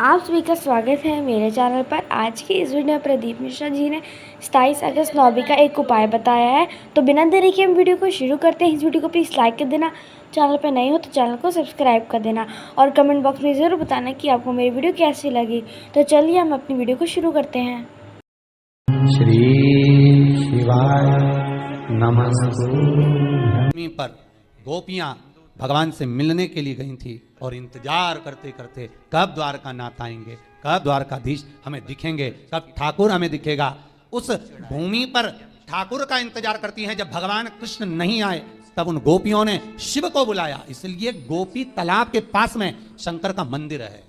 आप सभी का स्वागत है मेरे चैनल पर। आज की इस वीडियो में प्रदीप मिश्रा जी ने 27 अगस्त नौबी का एक उपाय बताया है। तो बिना देरी के हम वीडियो को शुरू करते हैं। इस वीडियो को प्लीज़ लाइक कर देना, चैनल पर नए हो तो चैनल को सब्सक्राइब कर देना और कमेंट बॉक्स में ज़रूर बताना कि आपको मेरी वीडियो कैसी लगी। तो चलिए हम अपनी वीडियो को शुरू करते हैं। श्री शिवाय नमस्तु। भूमि पर गोपियां भगवान से मिलने के लिए गई थी और इंतजार करते करते कब द्वारकानाथ आएंगे, कब द्वारकाधीश हमें दिखेंगे, कब ठाकुर हमें दिखेगा। उस भूमि पर ठाकुर का इंतजार करती हैं। जब भगवान कृष्ण नहीं आए तब उन गोपियों ने शिव को बुलाया। इसलिए गोपी तालाब के पास में शंकर का मंदिर है।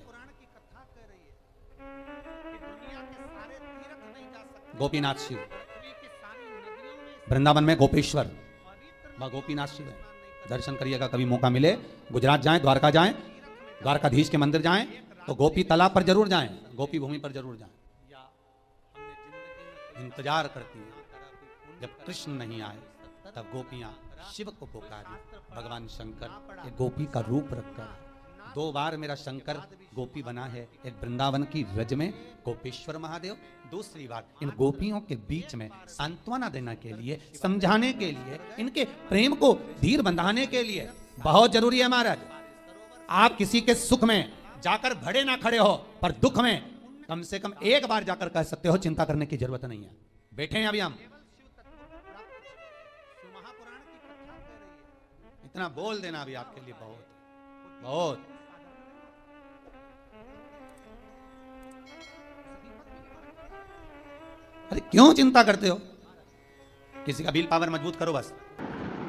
गोपीनाथ शिव, वृंदावन में गोपेश्वर वह गोपीनाथ शिव है। दर्शन करिएगा, कभी मौका मिले गुजरात जाएं, द्वारका जाएं, द्वारकाधीश के मंदिर जाएं तो गोपी तालाब पर जरूर जाएं, गोपी भूमि पर जरूर जाएं। इंतजार करती हैं। जब कृष्ण नहीं आए तब गोपियां शिव को पुकारी। भगवान शंकर एक गोपी का रूप रखकर 2 बार मेरा शंकर गोपी बना है। एक वृंदावन की रज में गोपेश्वर महादेव, दूसरी बार इन गोपियों के बीच में सांत्वना देने के लिए, समझाने के लिए, इनके प्रेम को धीर बंधाने के लिए। बहुत जरूरी है महाराज, आप किसी के सुख में जाकर भड़े ना खड़े हो, पर दुख में कम से कम एक बार जाकर कह सकते हो चिंता करने की जरूरत नहीं है। बैठे हैं अभी हम, इतना बोल देना अभी आपके लिए बहुत बहुत। अरे क्यों चिंता करते हो? किसी का बिल पावर मजबूत करो बस।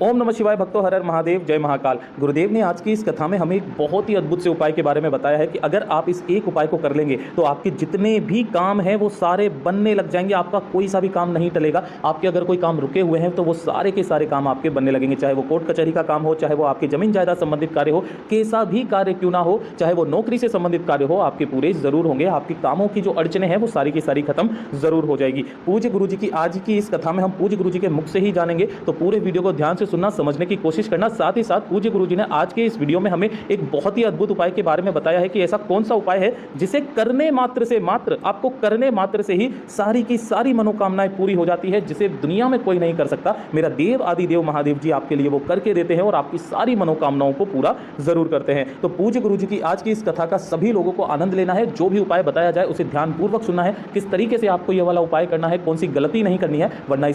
ओम नमः शिवाय भक्तों, हर हर महादेव, जय महाकाल। गुरुदेव ने आज की इस कथा में हमें एक बहुत ही अद्भुत से उपाय के बारे में बताया है कि अगर आप इस एक उपाय को कर लेंगे तो आपके जितने भी काम हैं वो सारे बनने लग जाएंगे। आपका कोई सा भी काम नहीं टलेगा। आपके अगर कोई काम रुके हुए हैं तो वो सारे के सारे काम आपके बनने लगेंगे। चाहे वो कोर्ट कचहरी का काम हो, चाहे वो आपकी जमीन जायदाद संबंधित कार्य हो, कैसा भी कार्य क्यों ना हो, चाहे वो नौकरी से संबंधित कार्य हो, आपके पूरे जरूर होंगे। आपकी कामों की जो अड़चने हैं वो सारी की सारी खत्म जरूर हो जाएगी। पूज्य गुरु जी की आज की इस कथा में हम पूज्य गुरु जी के मुख से ही जानेंगे, तो पूरे वीडियो को ध्यान से सुनना, समझने की कोशिश करना। साथ ही साथ पूज्य गुरुजी ने आज के इस वीडियो में हमें एक बहुत ही अद्भुत उपाय के बारे में बताया है कि ऐसा कौन सा उपाय है जिसे करने मात्र से, मात्र आपको करने मात्र से ही सारी की सारी मनोकामनाएं पूरी हो जाती है, जिसे दुनिया में कोई नहीं कर सकता। मेरा देव आदि देव महादेव जी आपके लिए वो करके देते हैं और आपकी सारी मनोकामनाओं को पूरा जरूर करते हैं। तो पूज्य गुरुजी की आज की इस कथा का सभी लोगों को आनंद लेना है। जो भी उपाय बताया जाए उसे ध्यानपूर्वक सुनना है, किस तरीके से आपको यह वाला उपाय करना है, कौन सी गलती नहीं करनी है, वरना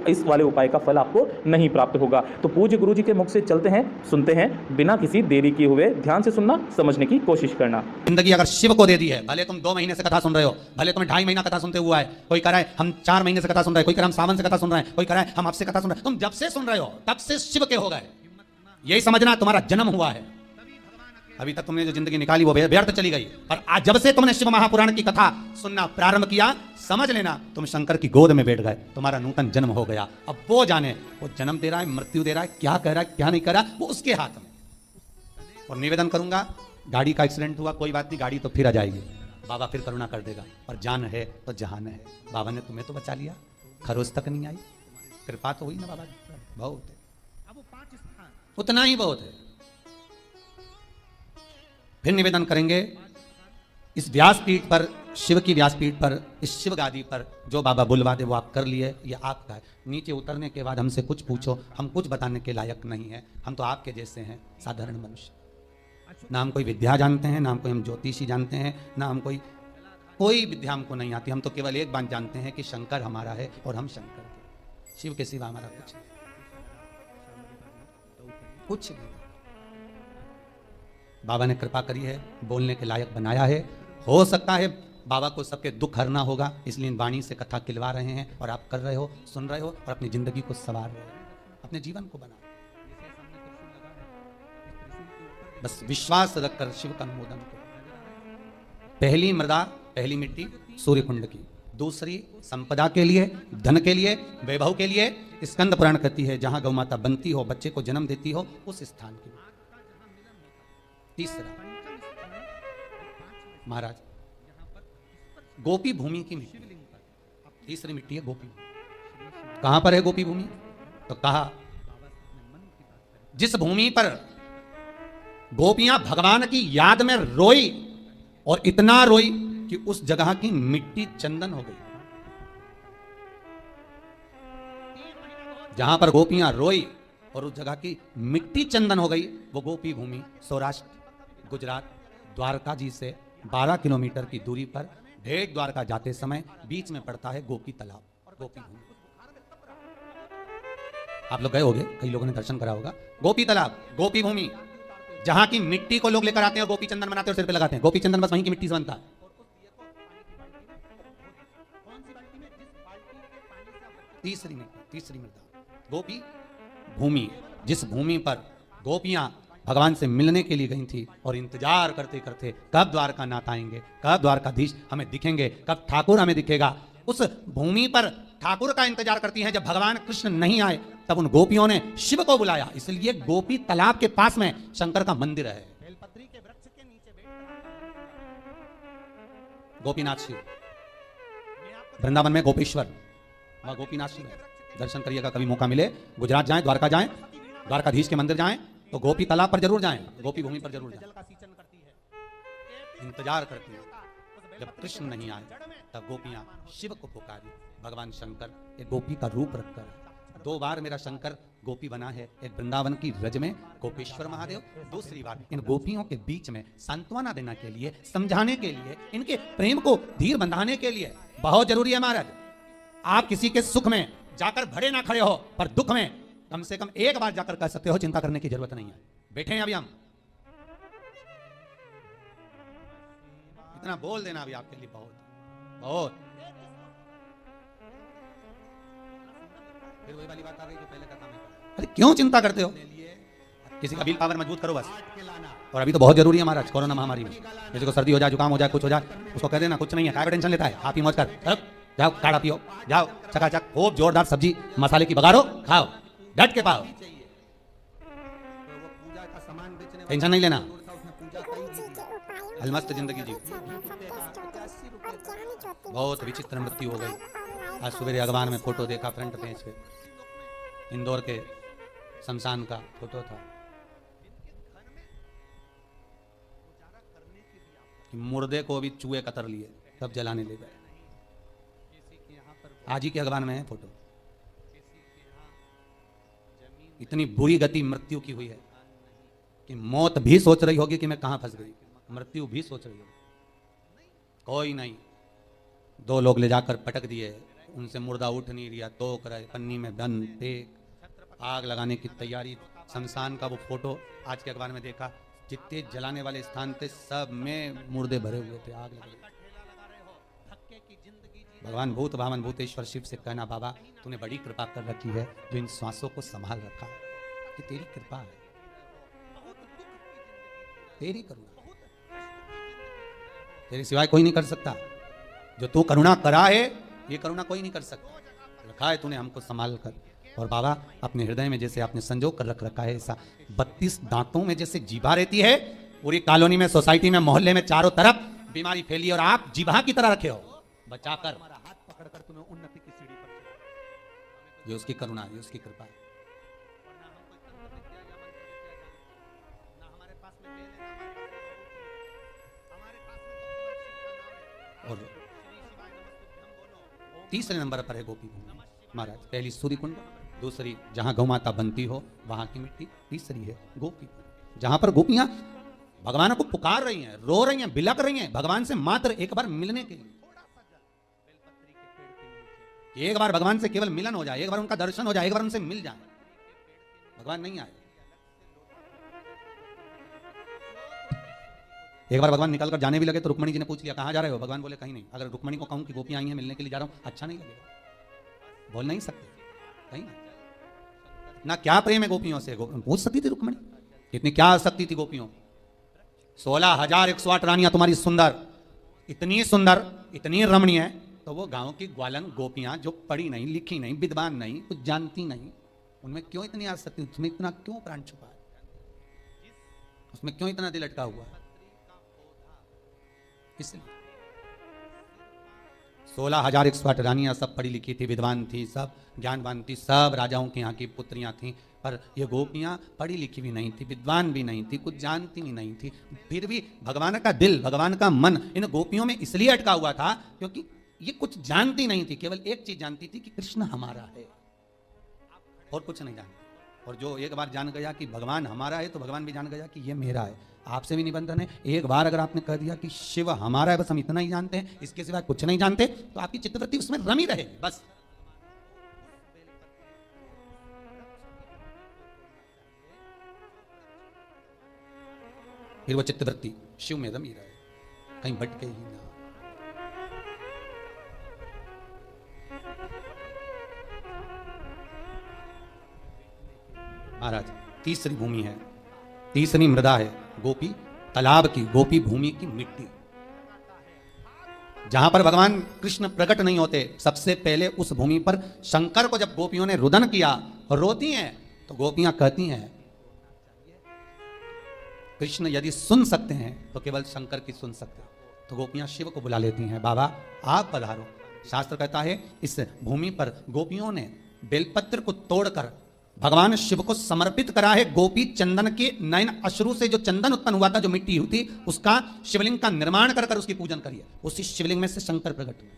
इस वाले उपाय का फल आपको नहीं प्राप्त होगा। तो पूज्य गुरुजी के मुख से चलते हैं, सुनते हैं, बिना किसी देरी किए हुए। ध्यान से सुनना, समझने की कोशिश करना। जिंदगी अगर शिव को दे दी है, भले तुम 2 महीने से कथा सुन रहे हो, भले तुम्हें 2.5 महीना कथा सुनते हुआ है, कोई कह रहा है हम 4 महीने से कथा सुन रहे हैं, कोई कह रहा है हम सावन से कथा सुन रहे हैं, कोई कह रहा है हम आपसे कथा सुन रहे हैं। तुम जब से सुन रहे हो तब से शिव के हो गए। यही समझना तुम्हारा जन्म हुआ है। अभी तक तुमने जो जिंदगी निकाली वो व्यर्थ चली गई। और आज जब से तुमने शिव महापुराण की कथा सुनना प्रारंभ किया, समझ लेना तुम शंकर की गोद में बैठ गए, तुम्हारा नूतन जन्म हो गया। अब वो जाने वो जन्म दे रहा है, मृत्यु दे रहा है, क्या कह रहा है, क्या नहीं कह रहा, वो उसके हाथ में। और निवेदन करूंगा, गाड़ी का एक्सीडेंट हुआ, कोई बात नहीं, गाड़ी तो फिर आ जाएगी, बाबा फिर करुणा कर देगा। और जान है तो जहान है। बाबा ने तुम्हें तो बचा लिया, खरोज तक नहीं आई, कृपा तो हुई ना बाबा जी, बहुत है, उतना ही बहुत है। फिर निवेदन करेंगे, इस व्यासपीठ पर, शिव की व्यासपीठ पर, इस शिव गादी पर जो बाबा बुलवा दे वो आप कर लिए, ये आपका है। नीचे उतरने के बाद हमसे कुछ पूछो, हम कुछ बताने के लायक नहीं है। हम तो आपके जैसे हैं, साधारण मनुष्य। ना हम कोई विद्या जानते हैं, ना हम कोई हम ज्योतिषी जानते हैं, ना हम कोई विद्या हमको नहीं आती। हम तो केवल एक बात जानते हैं कि शंकर हमारा है और हम शंकर के, शिव के सिवा हमारा कुछ नहीं। बाबा ने कृपा करी है, बोलने के लायक बनाया है। हो सकता है बाबा को सबके दुख हरना होगा, इसलिए इन वाणी से कथा खिलवा रहे हैं और आप कर रहे हो, सुन रहे हो और अपनी जिंदगी को संवार रहे हो, अपने जीवन को बना। बस विश्वास रखकर शिव का अनुमोदन करो। पहली मृदा, पहली मिट्टी सूर्य कुंड की, दूसरी संपदा के लिए, धन के लिए, वैभव के लिए। स्कंद पुराण कहती है जहां गौ माता बनती हो, बच्चे को जन्म देती हो, उस स्थान की। तीसरा महाराज गोपी भूमि की मिट्टी, तीसरी मिट्टी है गोपी। कहां पर है गोपी भूमि? तो कहा जिस भूमि पर गोपियां भगवान की याद में रोई, और इतना रोई कि उस जगह की मिट्टी चंदन हो गई। जहां पर गोपियां रोई और उस जगह की मिट्टी चंदन हो गई, वो गोपी भूमि सौराष्ट्र गुजरात द्वारका जी से 12 किलोमीटर की दूरी पर भेट द्वारका जाते समय बीच में पड़ता है गोपी तालाब, गोपी भूमि। आप लोग गए होंगे, कई लोगों ने दर्शन करा होगा। गोपी तालाब, गोपी भूमि, जहां की मिट्टी को लोग लेकर आते हैं, गोपी चंदन बनाते हैं और सिर पे लगाते हैं। गोपी चंदन बस वहीं की मिट्टी से बनता है। तीसरी मृदा, गोपी भूमि, जिस भूमि पर गोपियां भगवान से मिलने के लिए गई थी और इंतजार करते करते कब द्वारकानाथ आएंगे, कब द्वारकाधीश हमें दिखेंगे, कब ठाकुर हमें दिखेगा, उस भूमि पर ठाकुर का इंतजार करती हैं। जब भगवान कृष्ण नहीं आए तब उन गोपियों ने शिव को बुलाया, इसलिए गोपी तालाब के पास में शंकर का मंदिर है। गोपीनाथ शिव, वृंदावन में गोपेश्वर, वह गोपीनाथ शिव है। दर्शन करिएगा, कभी मौका मिले, गुजरात जाएं, द्वारका जाएं, द्वारकाधीश के मंदिर जाएं, तो गोपी तालाब पर जरूर जाएं, गोपी भूमि पर जरूर जाएं। इंतजार करती है, जब कृष्ण नहीं आए तब गोपियां शिव को पुकारी। भगवान शंकर एक गोपी का रूप रखकर 2 बार मेरा शंकर गोपी बना है। एक वृंदावन की रज में गोपेश्वर महादेव, दूसरी बार इन गोपियों के बीच में सांत्वना देने के लिए, समझाने के लिए, इनके प्रेम को धीर बंधाने के लिए। बहुत जरूरी है महाराज, आप किसी के सुख में जाकर भड़े ना खड़े हो, पर दुख में कम से कम एक बार जाकर कह सकते हो चिंता करने की जरूरत नहीं है। बैठे हैं अभी हम, इतना बोल देना अभी आपके लिए बहुत बहुत। फिर वही वाली बात आ गई जो पहले कथा में, अरे क्यों चिंता करते हो, किसी का बिल पावर मजबूत करो बस। और अभी तो बहुत जरूरी है महाराज, कोरोना महामारी में किसी को सर्दी हो जाए, जुकाम हो जाए, कुछ हो जाए, उसको कह देना कुछ नहीं है, क्या टेंशन लेता है, आप ही मौज कर, जाओ काढ़ा पियो, जाओ चकाचक खूब जोरदार सब्जी मसाले की बघारो, खाओ, डट के पाओ, टेंशन नहीं लेना, अलमस्त जिंदगी जी। बहुत विचित्र मृत्यु हो गई। आज सवेरे अखबार में फोटो देखा, फ्रंट पेज पे इंदौर के शमशान का फोटो था कि मुर्दे को भी चूहे कतर लिए तब जलाने ले गए। आज ही के अखबार में है फोटो। इतनी बुरी गति मृत्यु की हुई है कि मौत भी सोच रही होगी कि मैं कहां फंस गई, मृत्यु भी सोच रही होगी। कोई नहीं, 2 लोग ले जाकर पटक दिए, उनसे मुर्दा उठ नहीं रिया, तोक रहे, पन्नी में बंद, फेंक, आग लगाने की तैयारी। शमशान का वो फोटो आज के अखबार में देखा, जितने जलाने वाले स्थान थे सब में मुर्दे भरे हुए थे, आग लगे। भगवान भूत भावन भूतेश्वर शिव से कहना, बाबा तूने बड़ी कृपा कर रखी है जो इन श्वासों को संभाल रखा है, ये तेरी कृपा है, तेरी करुणा, तेरे सिवाय कोई नहीं कर सकता। जो तू करुणा करा है ये करुणा कोई नहीं कर सकता। रखा है तूने हमको संभाल कर। और बाबा अपने हृदय में जैसे आपने संजो कर रख रखा है, ऐसा 32 दांतों में जैसे जीभा रहती है, पूरी कॉलोनी में, सोसाइटी में, मोहल्ले में चारों तरफ बीमारी फैली और आप जीभा की तरह रखे हो, बचाकर हाथ पकड़कर तुम्हें उन्नति की सीढ़ी पर, ये उसकी करुणा है, उसकी कृपा है। और तीसरे नंबर पर है गोपी भूमि महाराज। पहली सूर्य कुंड, दूसरी जहां गौ माता बनती हो वहां की मिट्टी, तीसरी है गोपी भूमि, जहां पर गोपियां भगवान को पुकार रही हैं, रो रही हैं, बिलक रही हैं भगवान से मात्र एक बार मिलने के लिए। एक बार भगवान से केवल मिलन हो जाए, एक बार उनका दर्शन हो जाए, एक बार उनसे मिल जाए। भगवान नहीं आए, एक बार भगवान निकलकर जाने भी लगे तो रुक्मणी जी ने पूछ लिया कहां जा रहे हो, भगवान बोले कहीं नहीं। अगर रुक्मणी को कहूं कि गोपियां आई हैं मिलने के लिए जा रहा हूं, अच्छा नहीं लगेगा, बोल नहीं सकते, कहीं नहीं। ना क्या प्रेम है गोपियों से, पूछ सकती थी रुक्मणी, इतनी क्या आसक्ति थी गोपियों। 16,108 रानियां तुम्हारी सुंदर, इतनी रमणीय है, तो वो गांव की ग्वालन गोपियां जो पढ़ी नहीं, लिखी नहीं, विद्वान नहीं, कुछ जानती नहीं, उनमें क्यों इतनी आसक्ति, उसमें इतना क्यों प्राण छुपा है, उसमें क्यों इतना दिल अटका हुआ है। इसलिए 16,108 रानियां सब पढ़ी लिखी थी, विद्वान थी, सब ज्ञानवान थी, सब राजाओं के यहाँ की पुत्रियां थीं, पर ये गोपियां पढ़ी लिखी भी नहीं थी, विद्वान भी नहीं थी, कुछ जानती भी नहीं थी। फिर भी भगवान का दिल, भगवान का मन इन गोपियों में इसलिए अटका हुआ था क्योंकि ये कुछ जानती नहीं थी, केवल एक चीज जानती थी कि कृष्ण हमारा है और कुछ नहीं जानती। और जो एक बार जान गया कि भगवान हमारा है तो भगवान भी जान गया कि ये मेरा है। आपसे भी निबंधन है, एक बार अगर आपने कह दिया कि शिव हमारा है, बस हम इतना ही जानते हैं, इसके सिवा कुछ नहीं जानते, तो आपकी चित्तवृत्ति उसमें रमी रहेगी बस। फिर वो चित्तवृत्ति शिव में रमी रहे, कहीं भटके ही ना। महाराज तीसरी भूमि है, तीसरी मृदा है गोपी तालाब की, गोपी भूमि की मिट्टी, जहां पर भगवान कृष्ण प्रकट नहीं होते। सबसे पहले उस भूमि पर शंकर को जब गोपियों ने रुदन किया और रोती हैं, तो गोपियां कहती हैं कृष्ण यदि सुन सकते हैं तो केवल शंकर की सुन सकते हैं। तो गोपियां शिव को बुला लेती हैं, बाबा आप पधारो। शास्त्र कहता है इस भूमि पर गोपियों ने बेलपत्र को तोड़कर भगवान शिव को समर्पित करा है। गोपी चंदन के नयन अश्रु से जो चंदन उत्पन्न हुआ था, जो मिट्टी हुई थी, उसका शिवलिंग का निर्माण कर कर उसकी पूजन करिए। उसी शिवलिंग में से शंकर प्रकट हुए।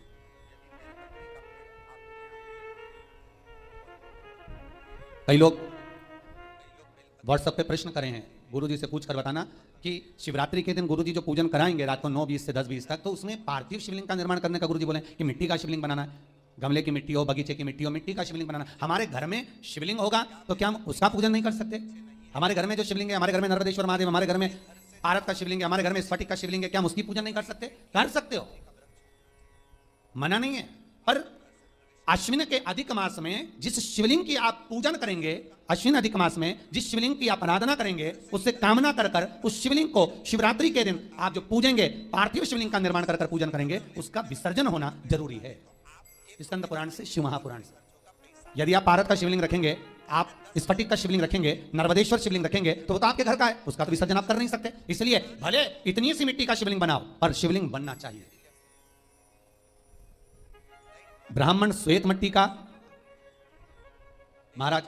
कई लोग व्हाट्सएप पे प्रश्न करे हैं, गुरुजी से पूछ कर बताना कि शिवरात्रि के दिन गुरुजी जो पूजन कराएंगे रात को 9:20 से 10:20 तक, तो उसमें पार्थिव शिवलिंग का निर्माण करने का गुरुजी बोले कि मिट्टी का शिवलिंग बनाना है, गमले की मिट्टी हो, बगीचे की मिट्टी हो, मिट्टी का शिवलिंग बनाना। हमारे घर में शिवलिंग होगा तो क्या हम उसका पूजन नहीं कर सकते? हमारे घर में जो शिवलिंग है, हमारे घर में नर्मदेश्वर महादेव, हमारे घर में पारत का शिवलिंग है, हमारे घर में स्फटिक का शिवलिंग है, क्या हम उसकी पूजन नहीं कर सकते? कर सकते हो, मना नहीं है। पर अश्विन के अधिक मास में जिस शिवलिंग की आप पूजन करेंगे, अश्विन अधिक मास में जिस शिवलिंग की आप आराधना करेंगे, उससे कामना कर कर उस शिवलिंग को शिवरात्रि के दिन आप जो पूजेंगे, पार्थिव शिवलिंग का निर्माण कर कर पूजन करेंगे, उसका विसर्जन होना जरूरी है। स्कंद पुराण से, शिव महापुराण से। यदि आप पारत का शिवलिंग रखेंगे, आप स्फटिक का शिवलिंग रखेंगे, नर्मदेश्वर शिवलिंग रखेंगे, तो वो तो आपके घर का है, उसका तो विसर्जन आप कर नहीं सकते। इसलिए भले इतनी सी मिट्टी का शिवलिंग बनाओ, पर शिवलिंग बनना चाहिए। ब्राह्मण श्वेत मिट्टी का, महाराज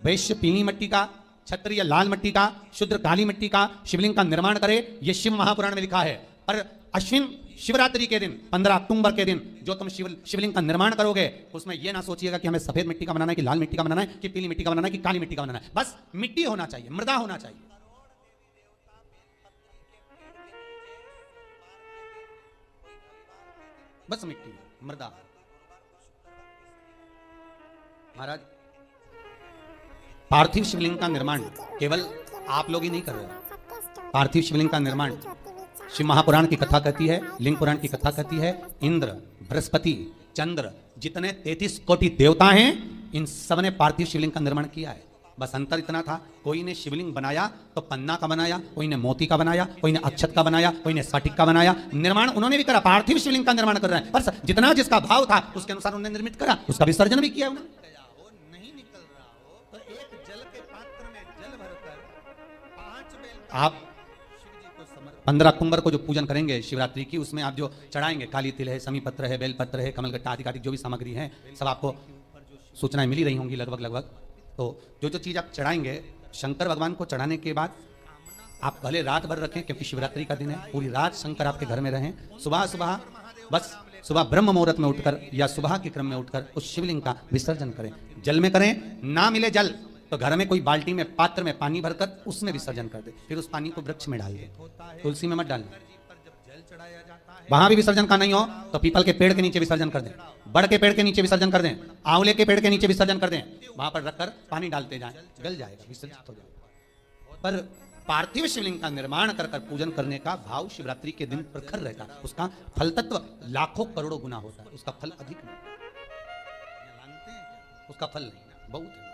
वैश्य पीली मिट्टी का, क्षत्रिय लाल मिट्टी का, शूद्र काली मिट्टी का शिवलिंग का निर्माण करे, यह शिव महापुराण में लिखा है। पर अश्विन शिवरात्रि के दिन 15 अक्टूबर के दिन जो तुम शिवलिंग का निर्माण करोगे, उसमें यह ना सोचिएगा कि हमें सफेद मिट्टी का बनाना है, कि लाल मिट्टी का बनाना है, कि पीली मिट्टी का बनाना है, कि काली मिट्टी का बनाना है। बस मिट्टी होना चाहिए, मृदा होना चाहिए। बस मिट्टी, मृदा। महाराज पार्थिव शिवलिंग का निर्माण केवल आप लोग ही नहीं कर रहे। पार्थिव शिवलिंग का निर्माण शिव महापुराण की कथा कहती है, लिंग पुराण की कथा कहती है, इंद्र, बृहस्पति, चंद्र, जितने 33 कोटि देवता हैं, इन सब ने पार्थिव शिवलिंग का निर्माण किया है। बस अंतर इतना था, कोई ने शिवलिंग बनाया तो पन्ना का बनाया, कोई ने मोती का बनाया, कोई ने अक्षत का बनाया, कोई ने स्फटिक का बनाया। निर्माण उन्होंने भी करा, पार्थिव शिवलिंग का निर्माण कर रहे हैं, पर जितना जिसका भाव था उसके अनुसार उन्होंने निर्मित करा, उसका विसर्जन भी किया उन्होंने। आप 15 अक्टूबर को जो पूजन करेंगे शिवरात्रि की, उसमें आप जो चढ़ाएंगे, काली तिल है, समी पत्र है, बेलपत्र है, कमलगट्टा आदि जो भी सामग्री है, सब आपको सूचनाएं मिली रही होंगी लगभग। तो जो जो चीज़ आप चढ़ाएंगे, शंकर भगवान को चढ़ाने के बाद आप भले रात भर रखें, क्योंकि शिवरात्रि का दिन है, पूरी रात शंकर आपके घर में रहें। सुबह बस सुबह ब्रह्म मुहूर्त में उठकर या सुबह के क्रम में उठकर उस शिवलिंग का विसर्जन करें। जल में करें, ना मिले जल तो घर में कोई बाल्टी में, पात्र में पानी भरकर उसमें विसर्जन कर दे। फिर उस पानी को वृक्ष में डाल दे, तुलसी में मत डालना। वहां भी विसर्जन का नहीं हो तो पीपल के पेड़ के नीचे विसर्जन कर दें, बड़ के पेड़ के नीचे विसर्जन कर दें, आंवले के पेड़ के नीचे विसर्जन कर दें। वहां पर रखकर पानी डालते जाएं, गल जाएगा, विसर्जित हो जाएगा। पर पार्थिव शिवलिंग का निर्माण कर कर पूजन करने का भाव शिवरात्रि के दिन प्रखर रहता है। उसका फल तत्व लाखों करोड़ों गुना होता है, उसका फल अधिक नहीं, उसका फल नहीं, बहुत है।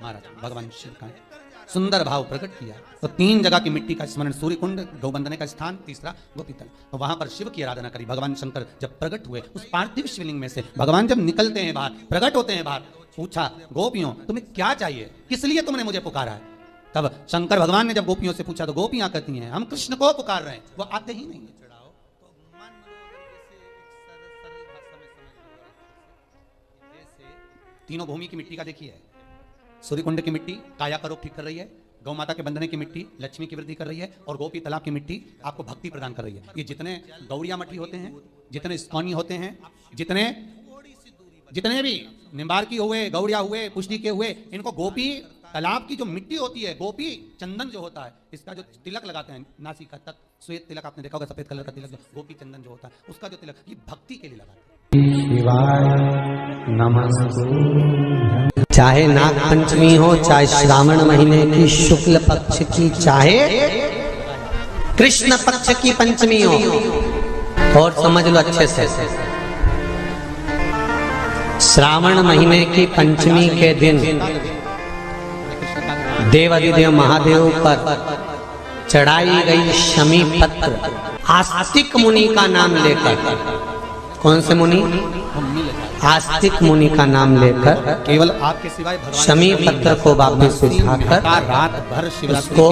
महाराज भगवान शिव का सुंदर भाव प्रकट किया तो 3 जगह की मिट्टी का स्मरण, सूर्य कुंड, गौबंदने का स्थान, तीसरा गोपीतल, तो वहां पर शिव की आराधना करी। भगवान शंकर जब प्रकट हुए उस पार्थिव शिवलिंग में से, भगवान जब निकलते हैं बाहर, प्रकट होते हैं बाहर, पूछा गोपियों तुम्हें क्या चाहिए, किस लिए तुमने मुझे पुकारा है? तब शंकर भगवान ने जब गोपियों से पूछा तो गोपियां कहती हैं हम कृष्ण को पुकार रहे हैं, वो आते ही नहीं है। तीनों भूमि की मिट्टी का देखिए, सूर्यकुंड की मिट्टी काया का रोग ठीक कर रही है, गौ माता के बंधने की मिट्टी लक्ष्मी की वृद्धि कर रही है, और गोपी तालाब की मिट्टी आपको भक्ति प्रदान कर रही है। ये जितने गौड़िया मठी होते हैं, जितने इस्कॉनी होते हैं, जितने भी निम्बार्की हुए, गौड़िया हुए, पुष्टि के हुए, इनको गोपी तालाब की जो मिट्टी होती है, गोपी चंदन जो होता है, इसका जो तिलक लगाते हैं नासिका तक, श्वेत तिलक आपने देखा होगा, सफेद कलर का तिलक, गोपी चंदन जो होता है उसका जो तिलक, ये भक्ति के लिए लगाते हैं। शिवाय नमस्तु। चाहे नाग पंचमी हो, चाहे श्रावण महीने की शुक्ल पक्ष की, चाहे कृष्ण पक्ष की पंचमी हो, और समझ लो अच्छे से, श्रावण महीने की पंचमी के दिन देवाधिदेव महादेव पर चढ़ाई गई शमी पत्र आस्तिक मुनि का नाम लेकर, कौन से मुनि? आस्तिक मुनि का नाम लेकर केवल आपके सिवाय भगवान शमी पत्र को वापस उठाकर रात भर उसको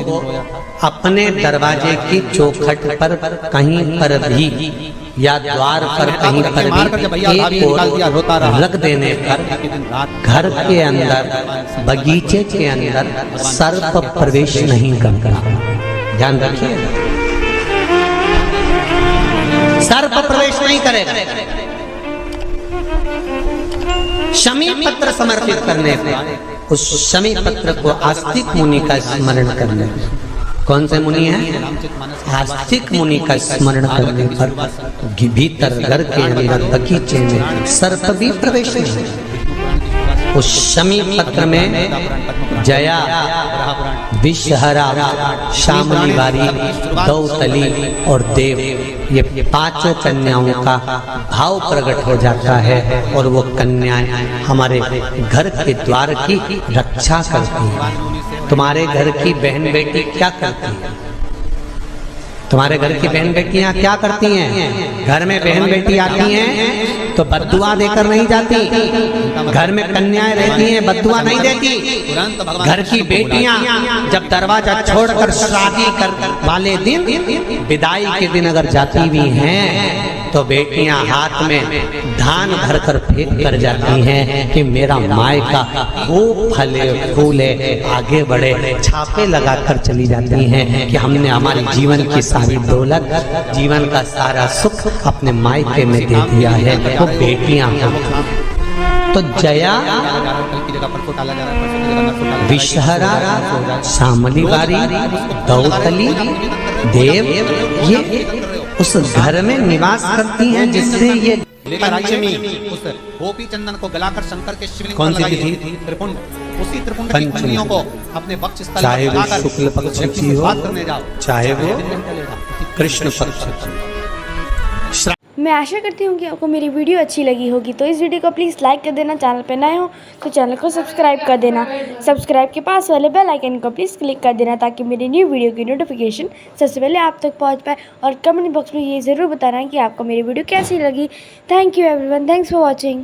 अपने दरवाजे की चौखट पर कहीं पर भी या द्वार पर कहीं पर भी एक ओर रख देने पर घर के अंदर, बगीचे के अंदर सर्प प्रवेश नहीं करता। ध्यान रखिए, सर्प प्रवेश नहीं करेगा। शमी पत्र समर्पित करने पर, उस शमी पत्र को आस्तिक मुनि का स्मरण करने, कौन से मुनि हैं? आस्तिक मुनि का स्मरण करने पर भीतर घर के अंदर बगीचे में सर्प भी प्रवेश नहीं। उस शमी पत्र में जया, विषहरा, शामली वारी, दौतली और देव, ये पांचों कन्याओं का भाव प्रकट हो जाता है, और वो कन्याएं हमारे घर के द्वार की रक्षा करती हैं। तुम्हारे घर की बहन बेटी क्या करती है? तुम्हारे घर की बहन बेटियां क्या करती हैं? घर में बहन बेटी आती हैं तो बद्दुआ देकर नहीं जाती। घर में कन्याएं रहती हैं, बद्दुआ नहीं देती। घर की बेटियां जब दरवाजा छोड़कर शादी कर वाले दिन, विदाई के दिन अगर जाती भी हैं तो बेटियां हाथ में धान भरकर फेंक कर जाती हैं कि मेरा मायका खूब फले फूले आगे बढ़े। छापे लगाकर चली जाती हैं कि हमने हमारे जीवन की सारी दौलत, जीवन का सारा सुख अपने मायके में दे दिया है। वो बेटियां तो जया, विषहरा, शामली वारी, दौतली, देव, ये उस घर में निवास करती हैं जिससे ये पंचमी, उस गोपी चंदन को गलाकर शंकर के शिवलिंग कौन पर सी लगाइए। तिथि? त्रिपुंड, उसी त्रिपुंड की कन्याओं को अपने वक्ष स्थल चाहे पर वो लगाकर शुक्ल पक्ष जब की हो, बात करने जाओ, चाहे वो कृष्ण पक्ष की। मैं आशा करती हूँ कि आपको मेरी वीडियो अच्छी लगी होगी, तो इस वीडियो को प्लीज़ लाइक कर देना। चैनल पर नए हो तो चैनल को सब्सक्राइब कर देना। सब्सक्राइब के पास वाले बेल आइकन को प्लीज़ क्लिक कर देना ताकि मेरी न्यू वीडियो की नोटिफिकेशन सबसे पहले आप तक पहुँच पाए। और कमेंट बॉक्स में ये ज़रूर बताना कि आपको मेरी वीडियो कैसी लगी। Thank you everyone, thanks for watching.